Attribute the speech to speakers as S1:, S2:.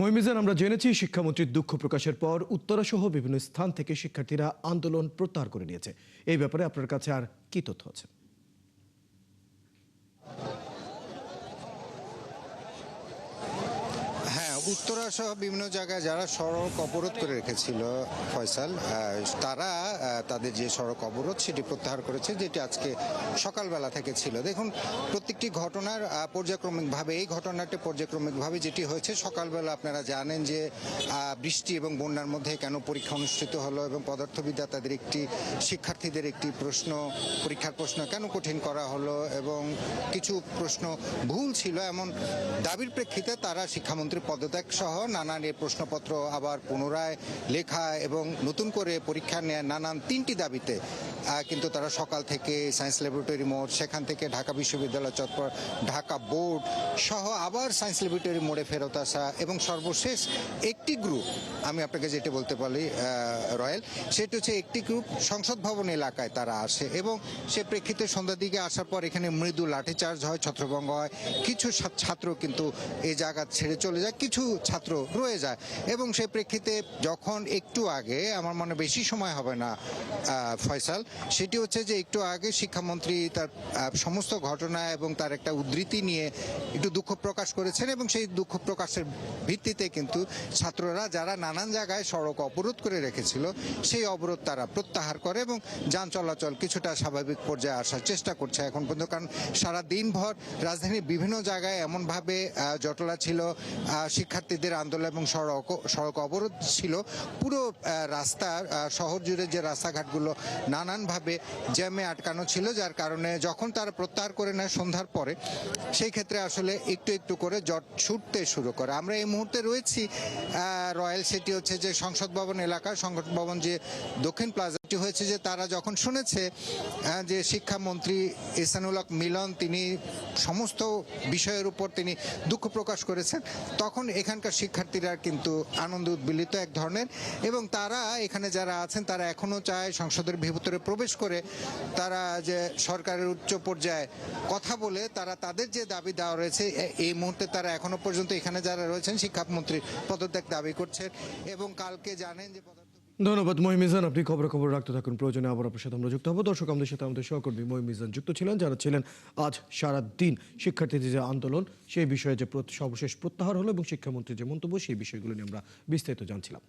S1: মহিমিজান, আমরা জেনেছি শিক্ষামন্ত্রীর দুঃখ প্রকাশের পর উত্তরাসহ বিভিন্ন স্থান থেকে শিক্ষার্থীরা আন্দোলন প্রত্যাহার করে নিয়েছে। এই ব্যাপারে আপনার কাছে আর কি তথ্য আছে?
S2: উত্তরা সহ বিভিন্ন জায়গায় যারা সড়ক অবরোধ করে রেখেছিল ফয়সাল, তারা তাদের যে সড়ক অবরোধ সেটি প্রত্যাহার করেছে, যেটি আজকে সকালবেলা থেকে ছিল। দেখুন, প্রত্যেকটি ঘটনার পর্যায়ক্রমিকভাবে, এই ঘটনাটি পর্যায়ক্রমিকভাবে যেটি হয়েছে, সকালবেলা আপনারা জানেন যে বৃষ্টি এবং বন্যার মধ্যে কেন পরীক্ষা অনুষ্ঠিত হলো এবং পদার্থবিদ্যা তাদের শিক্ষার্থীদের একটি পরীক্ষার প্রশ্ন কেন কঠিন করা হলো এবং কিছু প্রশ্ন ভুল ছিল এমন দাবির প্রেক্ষিতে তারা শিক্ষামন্ত্রীর পদত্যাগ সহ নানান এই প্রশ্নপত্র আবার পুনরায় লেখা এবং নতুন করে পরীক্ষা নেওয়া নানান 3টি দাবিতে কিন্তু তারা সকাল থেকে সায়েন্স ল্যাবরেটরি মোড়, সেখান থেকে ঢাকা বিশ্ববিদ্যালয় চত্বর, ঢাকা বোর্ড সহ আবার সায়েন্স ল্যাবরেটরি মোড়ে ফেরত আসা এবং সর্বশেষ একটি গ্রুপ, আমি আপনাকে যেটা বলতে পারি রয়েল, সেটা হচ্ছে একটি গ্রুপ সংসদ ভবন এলাকায় তারা আসে এবং সে প্রেক্ষিতে সন্ধ্যার দিকে আসার পর এখানে মৃদু লাঠিচার্জ হয়, ছত্রভঙ্গ হয়। কিছু ছাত্র কিন্তু এই জায়গা ছেড়ে চলে যায়, কিছু ছাত্র রয়ে যায় এবং সেই প্রেক্ষিতে যখন একটু আগে, আমার মনে বেশি সময় হবে না ফয়সাল, সেটি হচ্ছে যে একটু আগে শিক্ষামন্ত্রী তার সমস্ত ঘটনা এবং তার একটা উদ্ধৃতি নিয়ে একটু দুঃখ প্রকাশ করেছেন এবং সেই দুঃখ প্রকাশের ভিত্তিতে কিন্তু ছাত্ররা যারা নানান জায়গায় সড়ক অবরোধ করে রেখেছিল সেই অবরোধ তারা প্রত্যাহার করে এবং যান চলাচল কিছুটা স্বাভাবিক পর্যায়ে আসার চেষ্টা করছে এখন পর্যন্ত। কারণ সারা দিনভর রাজধানীর বিভিন্ন জায়গায় এমনভাবে জটলা ছিল, শিক্ষার্থীদের আন্দোলন এবং সড়ক অবরোধ ছিল, পুরো রাস্তা শহর জুড়ে যে রাস্তাঘাটগুলো নানানভাবে জ্যামে আটকানো ছিল, যার কারণে যখন তারা প্রত্যাহার করে নেয় সন্ধ্যার পরে, সেই ক্ষেত্রে আসলে একটু একটু করে জট ছুটতে শুরু করে। আমরা এই মুহূর্তে রয়েছি রয়্যাল, সেটি হচ্ছে যে সংসদ ভবন এলাকা, সংসদ ভবন যে দক্ষিণ প্লাজাটি হয়েছে, যে তারা যখন শুনেছে যে শিক্ষামন্ত্রী এহসানুল হক মিলন তিনি সমস্ত বিষয়ের উপর তিনি দুঃখ প্রকাশ করেছেন, তখন এখানকার শিক্ষার্থীরা কিন্তু আনন্দ উদ্বেলিত এক ধরনের এবং তারা এখানে যারা আছেন তারা এখনও চায় সংসদের ভিতরে প্রবেশ করে তারা যে সরকারের উচ্চ পর্যায়ে কথা বলে তারা তাদের যে দাবি দেওয়া রয়েছে, এই মুহূর্তে তারা এখনো পর্যন্ত এখানে যারা রয়েছেন শিক্ষামন্ত্রীর পদত্যাগ দাবি করছেন এবং কালকে জানেন যে
S1: ধন্যবাদ মহিমিজান, আপনি খবর রাখতে থাকুন। প্রয়োজনে আবার আপনার সাথে আমরা যুক্ত হবো। দর্শক, আমাদের সাথে আমাদের সহকর্মী মহিমিজান যুক্ত ছিলেন, যারা ছিলেন আজ সারা দিন শিক্ষার্থীদের যে আন্দোলন সেই বিষয়ে যে সর্বশেষ প্রত্যাহার হলো এবং শিক্ষামন্ত্রীর যে মন্তব্য সেই বিষয়গুলো নিয়ে আমরা বিস্তারিত জানছিলাম।